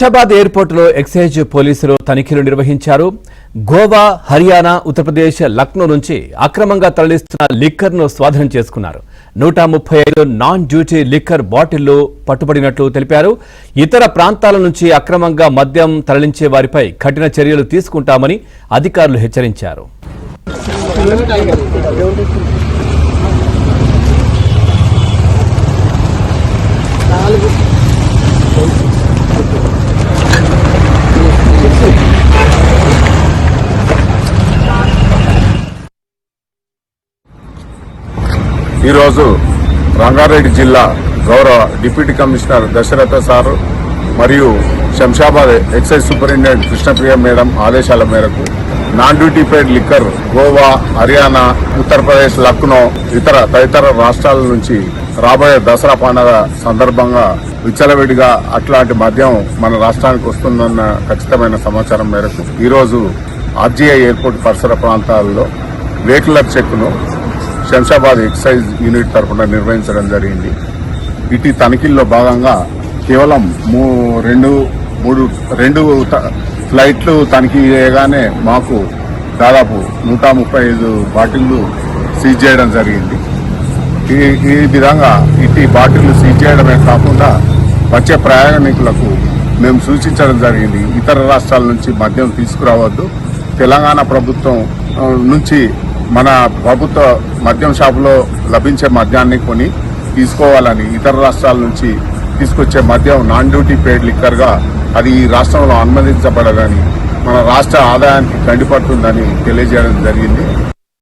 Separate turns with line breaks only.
Shamshabad airport లో excise పోలీసులు తనిఖీలు నిర్వహించారు. గోవా, హర్యానా, ఉత్తరప్రదేశ్, లక్నో నుంచి అక్రమంగా తరలిస్తున్న లిక్కర్ ను స్వాధీనం చేసుకున్నారు. 135 నాన్ డ్యూటీ లిక్కర్ బాటిళ్లు పట్టుబడినట్లు తెలిపారు. ఇతర ప్రాంతాల నుంచి అక్రమంగా మద్యం తరలించే వారిపై కఠిన చర్యలు తీసుకుంటామని అధికారులు హెచ్చరించారు.
ఈరోజు రంగారెడ్డి జిల్లా గౌరవ డిప్యూటీ కమిషనర్ దశరథ సార్ మరియు Shamshabad excise superintendent Krishnapriya madam ఆదేశాల మేరకు non duty paid liquor Goa, Haryana, Uttar Pradesh, Lucknow తదితర రాష్ట్రాల నుంచి రాబోయే దసరా పండుగ సందర్భంగా విచ్చలవిడిగా అట్లాంటి మద్యం మన రాష్ట్రానికి వస్తుందన్న ఖచ్చితమైన సమాచారం మేరకు ఈరోజు ఆర్జీఐ ఎయిర్పోర్ట్ పరిసర ప్రాంతాల్లో వెహికలర్ చెక్ను శంషాబాద్ ఎక్సైజ్ యూనిట్ తరఫున నిర్వహించడం జరిగింది. ఇటు తనిఖీల్లో భాగంగా కేవలం రెండు ఫ్లైట్లు తనిఖీ చేయగానే మాకు దాదాపు 135 బాటిళ్లు సీజ్ చేయడం జరిగింది. ఈ విధంగా ఇటు బాటిళ్లు సీజ్ చేయడమే కాకుండా వచ్చే ప్రయాణికులకు మేము సూచించడం జరిగింది. ఇతర రాష్ట్రాల నుంచి మద్యం తీసుకురావద్దు, తెలంగాణ ప్రభుత్వం నుంచి మన ప్రభుత్వ మద్యం షాపులో లభించే మద్యాన్ని కొని తీసుకోవాలని, ఇతర రాష్ట్రాల నుంచి తీసుకొచ్చే మద్యం నాన్ డ్యూటీ పెయిడ్ లిక్కర్గా అది ఈ రాష్ట్రంలో అనుమతించబడదని, మన రాష్ట్ర ఆదాయానికి గండిపడుతుందని తెలియజేయడం జరిగింది.